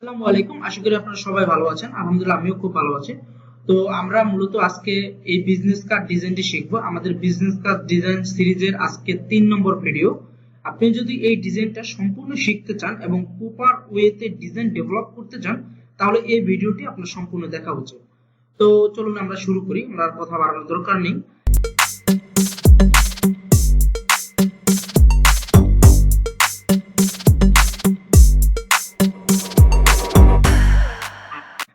আসসালামু আলাইকুম। আশা করি আপনারা সবাই ভালো আছেন। আলহামদুলিল্লাহ আমিও খুব ভালো আছি। তো আমরা মূলত আজকে এই বিজনেস কার্ড ডিজাইনটি শিখবো। আমাদের বিজনেস কার্ড ডিজাইন সিরিজের আজকে 3 নম্বর ভিডিও। আপনি যদি এই ডিজাইনটা সম্পূর্ণ শিখতে চান এবং প্রপার ওয়েতে ডিজাইন ডেভেলপ করতে চান, তাহলে এই ভিডিওটি আপনার সম্পূর্ণ দেখা উচিত। তো চলুন আমরা শুরু করি, আমরা আর কথা বাড়ানোর দরকার নেই।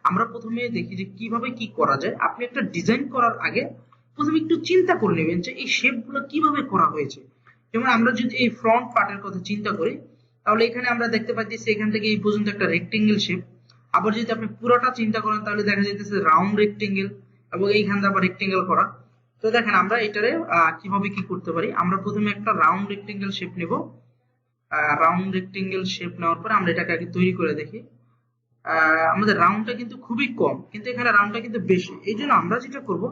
আমরা প্রথমে দেখি যে কিভাবে কি করা যায়। আপনি একটা ডিজাইন করার আগে প্রথমে একটু চিন্তা করে নেবেন যে এই শেপগুলো কিভাবে করা হয়েছে। যেমন আমরা যদি এই ফ্রন্ট পার্টের কথা চিন্তা করি, তাহলে এখানে আমরা দেখতে পাচ্ছি এখান থেকে এই পর্যন্ত একটা রেক্টেঙ্গেল শেপ। আবার যদি আপনি পুরোটা চিন্তা করেন তাহলে দেখা যাইতেছে রাউন্ড রেক্টেঙ্গেল, এবং এইখান থেকে আবার রেক্টেঙ্গেল করা। তো দেখেন আমরা এটারে কিভাবে কি করতে পারি। আমরা প্রথমে একটা রাউন্ড রেক্টেঙ্গেল শেপ নেব। রাউন্ড রেক্টেঙ্গেল শেপ নেওয়ার পরে আমরা এটাকে আগে তৈরি করে দেখি। আমাদের রাউন্ডটা কিন্তু খুবই কম, কিন্তু এখানে রাউন্ডটা কিন্তু বেশি। এই জন্য আমরা যেটা করব,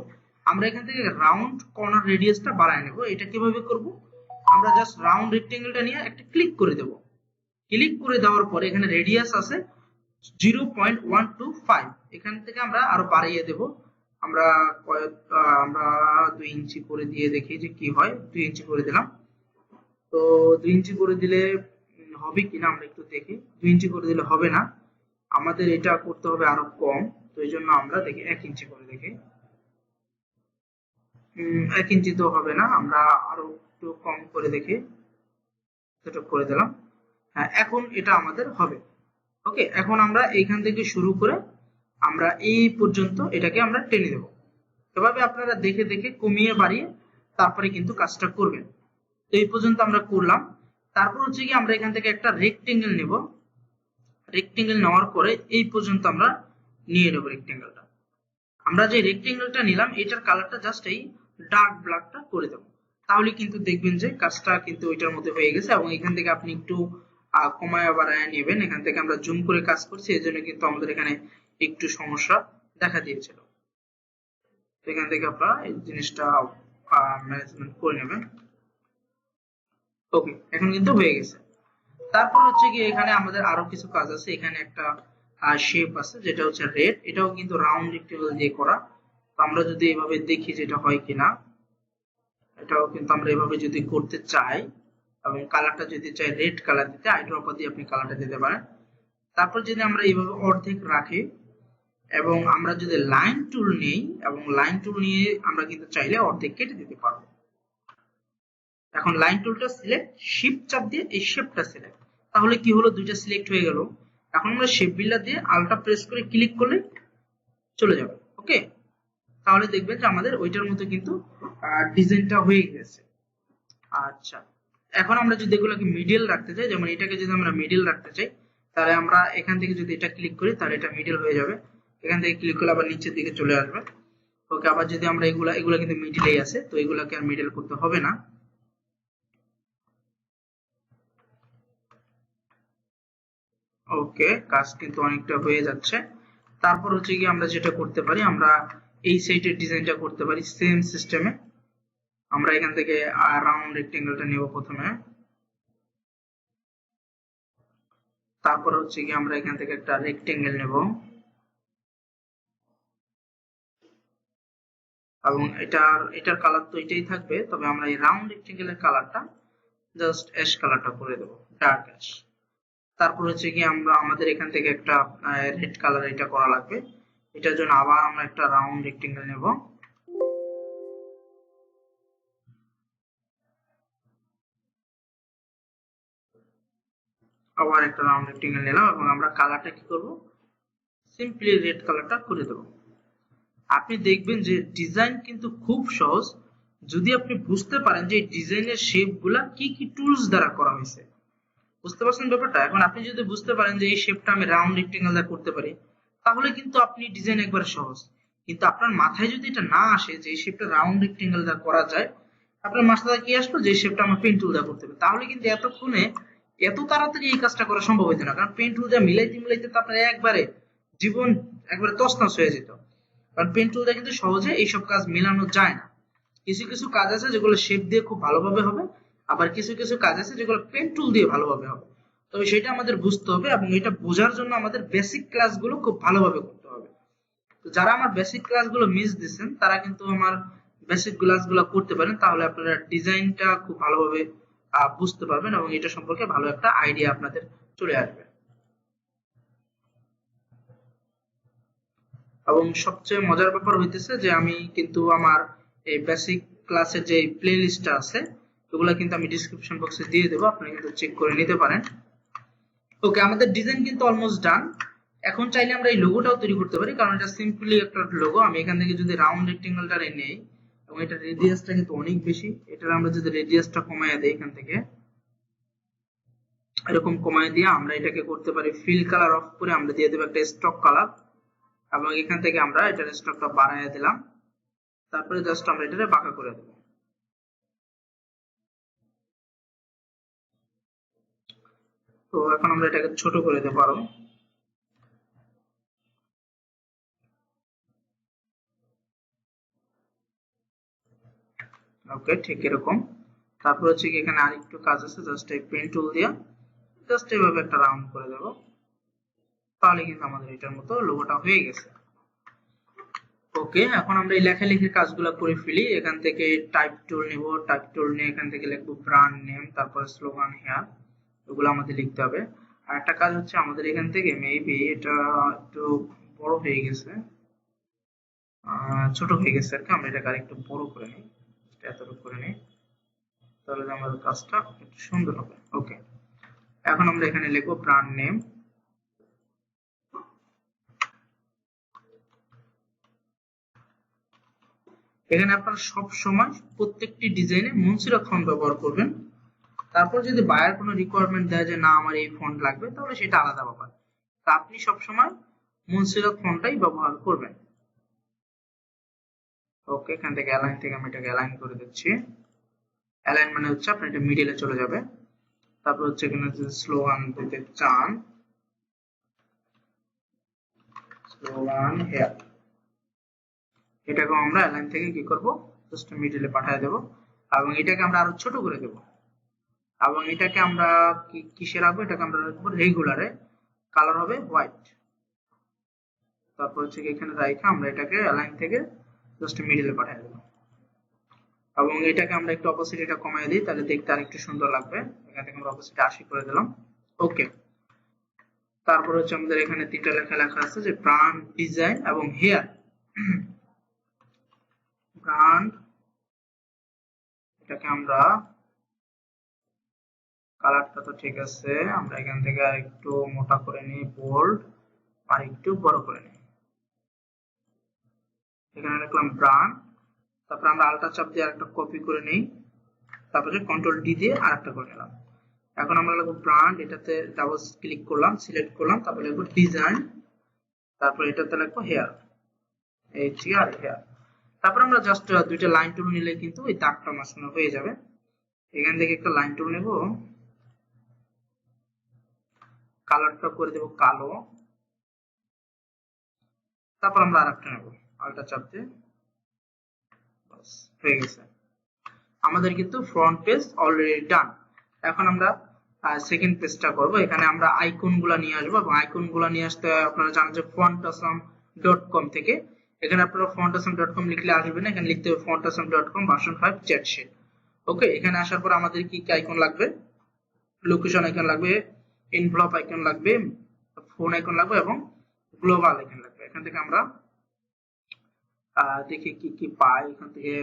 আমরা এখান থেকে রাউন্ড কর্নার রেডিয়াসটা বাড়ায় নেব। এটা কিভাবে করব, আমরা জাস্ট রাউন্ড রেক্টেঙ্গেলটা নিয়ে একটা ক্লিক করে দেব। ক্লিক করে দেওয়ার পরে এখানে রেডিয়াস আছে 0.125, এখান থেকে আমরা আরো বাড়িয়ে দেব। আমরা আমরা 2 ইঞ্চি করে দিয়ে দেখি যে কি হয়। 2 ইঞ্চি করে দিলাম। তো 2 ইঞ্চি করে দিলে হবে কিনা আমরা একটু দেখি। 2 ইঞ্চি করে দিলে হবে না, আমাদের এটা করতে হবে আরো কম। তো এই জন্য আমরা দেখি 1 ইঞ্চি করে দেখি। 1 ইঞ্চি তো হবে না, আমরা আরো একটু কম করে দেখি। এটা করে দিলাম। হ্যাঁ, এখন এটা আমাদের হবে। ওকে, এখন আমরা এইখান থেকে শুরু করে আমরা এই পর্যন্ত এটাকে আমরা টেনে দেব। এভাবে আপনারা দেখে দেখে কমিয়ে বাড়িয়ে তারপরে কিন্তু কাজটা করবেন। তো এই পর্যন্ত আমরা করলাম। তারপর হচ্ছে কি আমরা এখান থেকে একটা রেক্টেঙ্গেল নেব। রেক্টেঙ্গেল নেওয়ার পরে এই পর্যন্ত আমরা নিয়ে নেব রেক্টেঙ্গেলটা। আমরা যে রেক্টেঙ্গেলটা নিলাম এটার কালারটা জাস্ট এই ডার্ক ব্ল্যাকটা করে দেব। তাহলে কিন্তু দেখবেন যে কাজটা কিন্তু ওইটার মধ্যে হয়ে গেছে। এবং এখান থেকে আপনি একটু কমায় বাড়ায় নেবেন। এখান থেকে আমরা জুম করে কাজ করছি, এই জন্য কিন্তু আমাদের এখানে একটু সমস্যা দেখা দিয়েছিল। এখান থেকে আপনারা এই জিনিসটা ম্যানেজমেন্ট করে নেবেন। ওকে, এখন কিন্তু হয়ে গেছে। তারপর হচ্ছে কি এখানে আমাদের আরো কিছু কাজ আছে। এখানে একটা শেপ আছে যেটা হচ্ছে রেড, এটাও কিন্তু রাউন্ড রেক্টেঙ্গেল দিয়ে করা। তো আমরা যদি এভাবে দেখি যেটা হয় কিনা, এটাও কিন্তু আমরা এভাবে যদি করতে চাই এবং কালারটা যদি চাই রেড কালার দিতে, আইড্রপার দিয়ে আপনি কালারটা দিতে পারেন। তারপর যদি আমরা এইভাবে অর্ধেক রাখি এবং আমরা যদি লাইন টুল নেই, এবং লাইন টুল নিয়ে আমরা কিন্তু চাইলে অর্ধেক কেটে দিতে পারবো। এখন লাইন টুলটা সিলেক্ট, শিফট চাপ দিয়ে এই শেপটা সিলেক্ট, তাহলে কি হলো, দুইটা সিলেক্ট হয়ে গেল। এখন আমরা শেপ বিল্ডার দিয়ে আলটা প্রেস করে ক্লিক করলে চলে যাবে। ওকে, তাহলে দেখবেন যে আমাদের ওইটার মতো কিন্তু ডিজাইনটা হয়ে গেছে। আচ্ছা, এখন আমরা যদি এগুলোকে মিডল রাখতে চাই, যেমন এটাকে যদি আমরা মিডল রাখতে চাই, তাহলে আমরা এখান থেকে যদি এটা ক্লিক করি তাহলে এটা মিডল হয়ে যাবে। এখান থেকে ক্লিক করলে আবার নিচের দিকে চলে আসবে। ওকে, আবার যদি আমরা এগুলা কিন্তু মিডলেই আছে, তো এগুলাকে আর মিডল করতে হবে না। ওকে, কাজ কিন্তু অনেকটা হয়ে যাচ্ছে। তারপর হচ্ছে কি আমরা যেটা করতে পারি, আমরা এই সাইডের ডিজাইনটা করতে পারি সেম সিস্টেমে। আমরা এখান থেকে রাউন্ড রেক্টেঙ্গেলটা নেব প্রথমে। তারপর হচ্ছে কি আমরা এখান থেকে একটা রেক্টেঙ্গেল নেব, এবং এটার কালার তো এটাই থাকবে, তবে আমরা এই রাউন্ড রেক্টেঙ্গেলের কালারটা জাস্ট অ্যাশ কালারটা করে দেব, ডার্ক অ্যাশ। তারপর হচ্ছে কি আমরা আমাদের এখান থেকে একটা রেড কালার এটা করা লাগবে। এটার জন্য আবার আমরা একটা রাউন্ড রেক্টেঙ্গেল নেব। আবার একটা রাউন্ড রেক্টেঙ্গেল নিলাম এবং আমরা কালারটা কি করব, সিম্পলি রেড কালারটা করে দেব। আপনি দেখবেন যে ডিজাইন কিন্তু খুব সহজ, যদি আপনি বুঝতে পারেন যে ডিজাইনের শেপগুলা কি কি টুলস দ্বারা করা হয়েছে। বুঝতে পারছেন ব্যাপারটা? এখন আপনি যদি বুঝতে পারেন যে এই শেপটা আমি রাউন্ড রেক্টেঙ্গেল দিয়ে করতে পারি, তাহলে কিন্তু আপনি ডিজাইন একবারে সহজ। কিন্তু আপনার মাথায় যদি এটা না আসে যে এই শেপটা রাউন্ড রেক্টেঙ্গেল দিয়ে করা যায়, আপনার মাথায় কি আসলো যে এই শেপটা আমার পেন টুল দিয়ে করতে হবে, তাহলে কিন্তু এতক্ষণে এত তাড়াতাড়ি এই কাজটা করা সম্ভব হতো না। কারণ পেন টুল দিয়ে মিলাইতে মিলাইতে তো আপনার একবারে জীবন একবারে তছনছ হয়ে যেত। কারণ পেন টুল দিয়ে কিন্তু সহজে এইসব কাজ মেলানো যায় না। কিছু কিছু কাজ আছে যেগুলো শেপ দিয়ে খুব ভালোভাবে হবে, আবার কিছু কিছু কাজ আছে যেগুলো পেন টুল দিয়ে ভালোভাবে হবে। তবে সেটা আমাদের বুঝতে হবে, এবং এটা বোঝার জন্য আমাদের বেসিক ক্লাসগুলো খুব ভালোভাবে করতে হবে। তো যারা আমার বেসিক ক্লাসগুলো মিস দিচ্ছেন তারা কিন্তু আমার বেসিক ক্লাসগুলো করতে পারেন, তাহলে আপনারা ডিজাইনটা খুব ভালোভাবে বুঝতে পারবেন এবং এটা সম্পর্কে ভালো একটা আইডিয়া আপনাদের চলে আসবে। এবং সবচেয়ে মজার ব্যাপার হইতেছে যে আমি কিন্তু আমার এই বেসিক ক্লাসের যে প্লে লিস্টটা আছে ওগুলো কিন্তু আমি ডিসক্রিপশন বক্সে দিয়ে দেবো, আপনারা কিন্তু চেক করে নিতে পারেন। ওকে, আমাদের ডিজাইন কিন্তু অলমোস্ট ডান। এখন চাইলে আমরা এই লোগোটাও তৈরি করতে পারি, কারণ এটা সিম্পলি একটা লোগো। আমি এখান থেকে যদি রাউন্ড রেক্টেঙ্গেলটা নেই, এবং এটা রেডিয়াসটা কিন্তু অনেক বেশি, এটার আমরা যদি রেডিয়াসটা কমায় দেই এখান থেকে এরকম কমায় দিয়ে আমরা এটাকে করতে পারি ফিল কালার অফ করে আমরা দিয়ে দেবো একটা স্টক কালার, এবং এখান থেকে আমরা এটার স্টকটা বাড়ায় দিলাম, তারপরে জাস্ট আমরা এটাকে বাঁকা করে দেবো। তো এখন আমরা এটাকে ছোট করে দিতে পারো। ওকে, ঠিক এরকম। তারপর হচ্ছে কি এখানে আরেকটু কাজ আছে, জাস্ট এই পেন টুল দিয়ে জাস্ট এইভাবে একটা রাউন্ড করে দেবো, তাহলে কিন্তু আমাদের এটার মতো লোগোটা হয়ে গেছে। ওকে, এখন আমরা এই লেখালেখির কাজগুলো করে ফেলি। এখান থেকে টাইপ টুল নিব, টাইপ টুল নিয়ে এখান থেকে লিখবো ব্র্যান্ড নেম, তারপরে স্লোগান হেয়ার, ওগুলো আমাদের লিখতে হবে। আর একটা কাজ হচ্ছে আমাদের এখান থেকে মেবি এটা একটু বড় হয়ে গেছে, ছোট হয়ে গেছে আর কি, আমরা এটাকে আরেকটু বড় করে নিই, এতটুকু করে নিই, তাহলে আমাদের কাজটা একটু সুন্দর হবে। ওকে, এখন আমরা এখানে লিখবো ব্র্যান্ড নেম। এখানে আপনারা সব সময় প্রত্যেকটি ডিজাইনে মুনসিরা ফন্ট ব্যবহার করবেন। তারপর যদি বায়ার কোনো রিকোয়ারমেন্ট দেয় যে না আমার এই ফন্ট লাগবে, তাহলে সেটা আলাদা ব্যাপার। তা আপনি সবসময় মুনসিরা ফন্টটাই ব্যবহার করবেন। ওকে, এখান থেকে অ্যালাইন থেকে আমি এটাকে অ্যালাইন করে দিচ্ছি। অ্যালাইন মানে হচ্ছে আপনি এটা মিডলে চলে যাবে। তারপর হচ্ছে এখানে যদি স্লোগান দিতে চান, স্লোগান হেয়ার, এটাকে আমরা অ্যালাইন থেকে কি করব, জাস্ট মিডলে পাঠিয়ে দেব, এবং এটাকে আমরা আরো ছোট করে দেব, এবং এটাকে আমরা কিসে রাখবো, এটাকে আমরা রাখবো রেগুলারে, কালার হবে হোয়াইট। তারপর হচ্ছে এখানে রাইখে আমরা এটাকে অ্যালাইন থেকে জাস্ট মিডলে পাঠিয়ে দেব, এবং এটাকে আমরা একটু অপোসিটিটা কমিয়ে দিই, তাহলে দেখতে আরেকটু সুন্দর লাগবে। এখান থেকে আমরা অপোসিটি 80 করে দিলাম। ওকে, তারপর হচ্ছে আমাদের এখানে তিনটা লেখা আছে যে ব্র্যান্ড, ডিজাইন এবং হেয়ার। ব্র্যান্ড, এটাকে আমরা কালারটা তো ঠিক আছে, আমরা এখান থেকে আরেকটু মোটা করে নিই, বোল্ড, আর একটু বড় করে নিই। এখানে লিখলাম ব্র্যান্ড, তারপর আমরা আলটা চাপ দিয়ে আরেকটা কপি করে নিই, তারপরে কন্ট্রোল ডি দিয়ে আরেকটা করে নিলাম। এখন আমরা লিখব ব্র্যান্ড, এটাতে ডাবল ক্লিক করলাম, সিলেক্ট করলাম, তারপরে লিখব ডিজাইন, তারপর এটাতে লিখব হেয়ার, এই আর হেয়ার। তারপর আমরা জাস্ট দুইটা লাইন টুল নিলে কিন্তু এই দাগটা মাঝখানে হয়ে যাবে। এখান থেকে একটা লাইন টুল নেব, কালারটা করে দেব কালো, তারপর আমরা আরেকটা নেব, আলটা চাপ দিয়ে, বাস হয়ে গেছে। আমাদের কিন্তু ফ্রন্ট পেজ অলরেডি ডান। এখন আমরা সেকেন্ড পেজটা করব। এখানে আমরা আইকনগুলো নিয়ে আসবো, এবং আইকনগুলো নিয়ে আসতে আপনারা জানেন যে fontasm.com থেকে। এখানে আপনারা fontasm.com লিখলে আসবে না, এখানে লিখতে হবে fontasm.com ভার্সন 5 চ্যাট শেল। ওকে, এখানে আসার পর আমাদের কি কি আইকন লাগবে, লোকেশন আইকন লাগবে, এনভেলপ আইকন লাগবে, ফোন আইকন লাগবে, এবং গ্লোবাল আইকন লাগবে। এখান থেকে আমরা দেখি কি কি পাই। এখান থেকে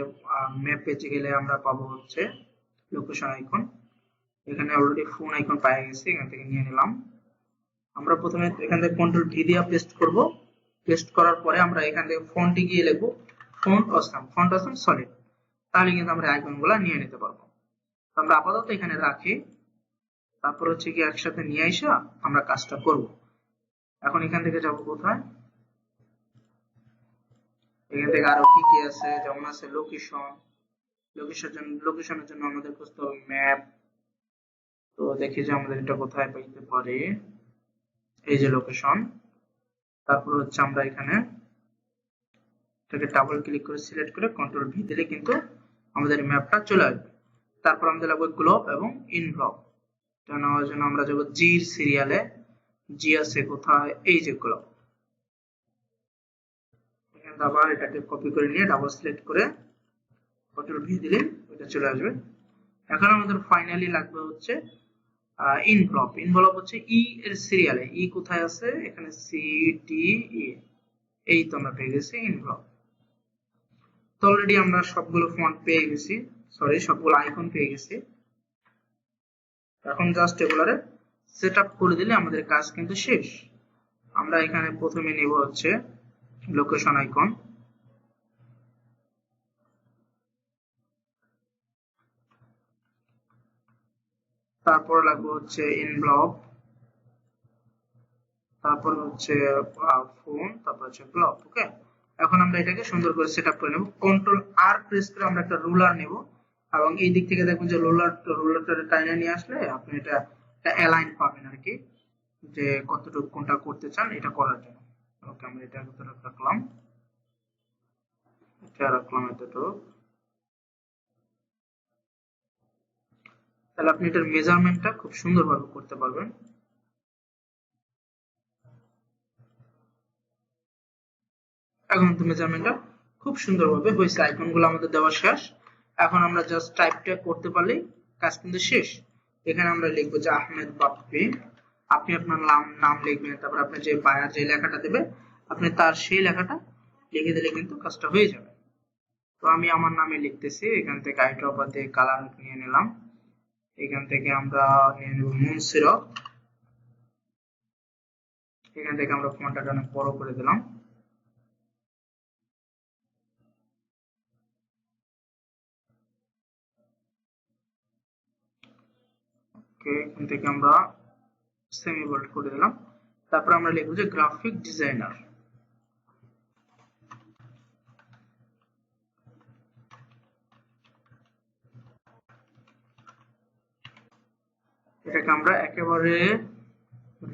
ম্যাপ পেজে গেলে আমরা পাবো হচ্ছে লোকেশন আইকন, এখানে অলরেডি ফোন আইকন পাওয়া গেছে, এখান থেকে নিয়ে নিলাম। আমরা প্রথমে এখান থেকে কন্ট্রোল ভি দিয়ে পেস্ট করব। পেস্ট করার পরে আমরা এখান থেকে ফন্টে গিয়ে লিখব ফন্ট অসাম সলিড, তাহলে কিন্তু আমরা আইকনগুলো নিয়ে নিতে পারবো। তো আমরা আপাতত এখানে রাখি, তারপর হচ্ছে কি একসাথে নিয়ে আসা আমরা কাজটা করব। এখন এখান থেকে যাব কোথায়, এখান থেকে আরো কি কি আছে, যেমন আছে লোকেশন, লোকেশনের জন্য আমাদের খুঁজতে হবে ম্যাপ। তো দেখি যে আমাদের এটা কোথায় পাইতে পারে, এই যে লোকেশন। তারপর হচ্ছে আমরা এখানে এটাকে ডাবল ক্লিক করে সিলেক্ট করে কন্ট্রোল ভি দিলে কিন্তু আমাদের ম্যাপটা চলে আসবে। তারপর আমাদের লাগবে গ্লোব এবং ইনভলভ। এটা নেওয়ার জন্য আমরা যাব জির সিরিয়ালে। জি আছে কোথায়, এই যেগুলো, এখানে আবার এটাকে কপি করে নিয়ে ডাবল সিলেক্ট করে কন্ট্রোল ভি দিলে এটা চলে আসবে। এখন আমাদের ফাইনালি লাগবে হচ্ছে ইনভলভ। ইনভলভ হচ্ছে ই এর সিরিয়ালে। ই কোথায় আছে, এখানে সি ডি ই, এই তো আমরা পেয়ে গেছি ইনভলভ। তো অলরেডি আমরা সবগুলো ফন্ট পেয়ে গেছি, সরি সবগুলো আইকন পেয়ে গেছি। এখন জাস্ট এগুলারে সেট আপ করে দিলে আমাদের কাজ কিন্তু শেষ। আমরা এখানে প্রথমে নেব হচ্ছে লোকেশন আইকন, তারপর লাগবে হচ্ছে ইনভলভ, তারপর হচ্ছে ফোন, তারপর হচ্ছে ব্লক। ওকে, এখন আমরা এটাকে সুন্দর করে সেটআপ করে নেব। কন্ট্রোল আর প্রেস করে আমরা একটা রুলার নেব এবং এই দিক থেকে দেখবেন যে রুলারটা টাইনে নিয়ে আসলে আপনি এটা একটা অ্যালাইন পাবেন আর কি, যে কতটুকু কোনটা করতে চান এটা করার জন্য। ওকে, আমরা এটা রাখলাম, এটা রাখলাম এতটুকু। তাহলে আপনি এটার মেজারমেন্টটা খুব সুন্দরভাবে করতে পারবেন। এখন তো মেজারমেন্টটা খুব সুন্দরভাবে হয়েছে, আইকনগুলো আমাদের দেওয়া শেষ। এখন আমরা জাস্ট টাইপটা করতে পারলেই কাজ কিন্তু শেষ। এখানে আমরা লিখবো যে আহমেদ বাপ্পি, আপনি আপনার নাম লিখবেন, তারপর আপনি যে বায়ার যে লেখাটা দেবে আপনি তার সেই লেখাটা লিখে দিলে কিন্তু কাজটা হয়ে যাবে। তো আমি আমার নামে লিখতেছি, এখান থেকে আইড্রপার দিয়ে কালার নিয়ে নিলাম, এখান থেকে আমরা নিয়ে নেব মুনসিরত, এখান থেকে আমরা ফন্টটা অনেক বড় করে দিলাম। এখান থেকে আমরা সেমি বোল্ড করে দিলাম। তারপর আমরা লিখবো যে গ্রাফিক ডিজাইনার। এটাকে আমরা একেবারে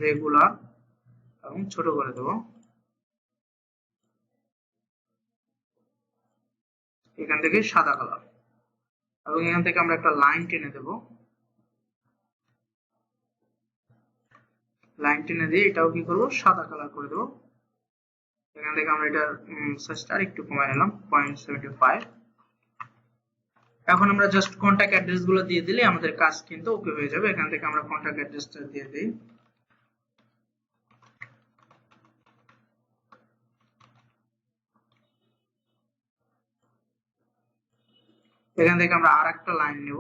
রেগুলার এবং ছোট করে দেব। এখান থেকে সাদা কালার এবং এখান থেকে আমরা একটা লাইন টেনে দেব। লাইন টেনে দিয়ে এটাও কি করব, সাদা কালার করে দেব। এখান থেকে আমরা এটার সাইজটা আরেকটু কমায় নিলাম 0.75। এখন আমরা জাস্ট কন্টাক্ট অ্যাড্রেস গুলো দিয়ে দিলে আমাদের কাজ কিন্তু ওকে হয়ে যাবে। এখান থেকে আমরা কন্টাক্ট অ্যাড্রেসটা দিয়ে দিই। এখান থেকে আমরা আরেকটা লাইন নেব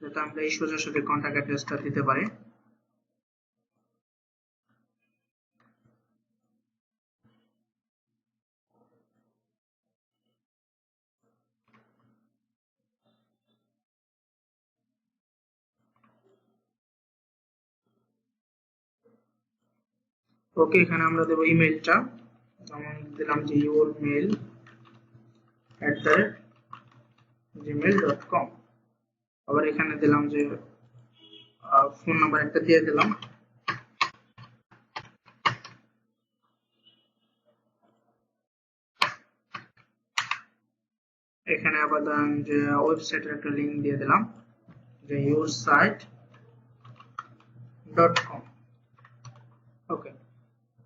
যাতে আমরা এই সোজাসুজি কন্টাক্ট অ্যাড্রেসটা দিতে পারি। ওকে, এখানে আমরা দেব ইমেলটা, যেমন দিলাম যে yourmail@gmail.com। আবার এখানে দিলাম যে ফোন নাম্বার একটা দিয়ে দিলাম। এখানে আবার ধরেন যে ওয়েবসাইটের একটা লিংক দিয়ে দিলাম যে yoursite.com। ওকে,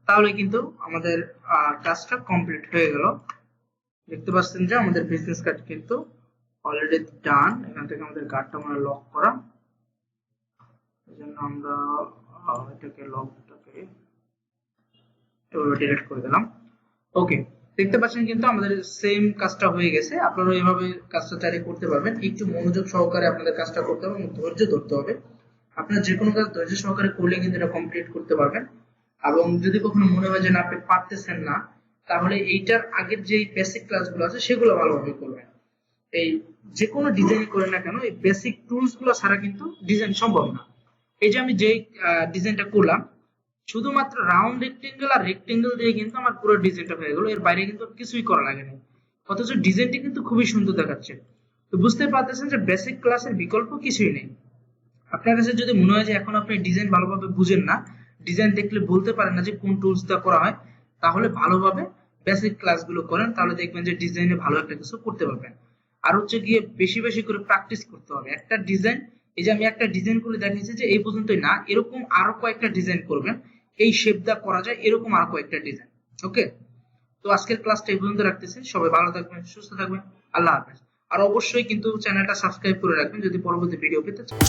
তাহলে কিন্তু আমাদের কাজটা কমপ্লিট হয়ে গেল। দেখতে পাচ্ছেন যে আমাদের বিজনেস কার্ড কিন্তু অলরেডি ডান। এখান থেকে আমাদের কার্ডটা আমরা লক করা, এজন্য আমরা এটাকে লকটাকে এভাবে ডিলিট করে দিলাম। ওকে, দেখতে পাচ্ছেন কিন্তু আমাদের সেম কাজটা হয়ে গেছে। আপনারা এইভাবে কাজটা চাইলে করতে পারবেন। একটু মনোযোগ সহকারে আপনাদের কাজটা করতে হবে এবং ধৈর্য ধরতে হবে। আপনারা যে কোনো কাজ ধৈর্য সহকারে করলে কিন্তু এটা কমপ্লিট করতে পারবেন। এবং যদি কখনো মনে হয় যে না আপনি পারতেছেন না, তাহলে এইটার আগের যে বেসিক ক্লাসগুলো আছে সেগুলো ভালোভাবে করবেন। এই যে কোনো ডিজাইন করেন না কেন, এই বেসিক টুলস গুলো ছাড়া কিন্তু ডিজাইন সম্ভব না। এই যে আমি যে ডিজাইনটা করলাম, শুধুমাত্র রাউন্ড রেক্টেঙ্গেল আর রেক্টেঙ্গেল দিয়ে কিন্তু আমার পুরো ডিজাইনটা হয়ে গেল, এর বাইরে কিন্তু কিছুই করা লাগে না। অথচ ডিজাইনটি কিন্তু খুবই সুন্দর দেখাচ্ছে। তো বুঝতে পারতেছেন যে বেসিক ক্লাসের বিকল্প কিছুই নেই। আপনার কাছে যদি মনে হয় যে এখন আপনি ডিজাইন ভালোভাবে বুঝেন না, ডিজাইন দেখলে বলতে পারেন না যে কোন টুলস দিয়ে করা হয়, তাহলে ভালোভাবে বেসিক ক্লাসগুলো করেন, তাহলে দেখবেন যে ডিজাইনে ভালো একটা কিছু করতে পারবেন। আর হচ্ছে গিয়ে বেশি বেশি করে প্র্যাকটিস করতে হবে। একটা ডিজাইন এই যে আমি একটা ডিজাইন করে দেখাইছি যে এই পর্যন্তই না, এরকম আরো কয়েকটা ডিজাইন করবেন, এই শেপ দা করা যায় এরকম আরো কয়েকটা ডিজাইন। ওকে, তো আজকের ক্লাসটা এই পর্যন্ত রাখতেছি। সবাই ভালো থাকবেন, সুস্থ থাকবেন, আল্লাহ হাফেজ। আর অবশ্যই কিন্তু চ্যানেলটা সাবস্ক্রাইব করে রাখবেন যদি পরবর্তী ভিডিও পেতে চান।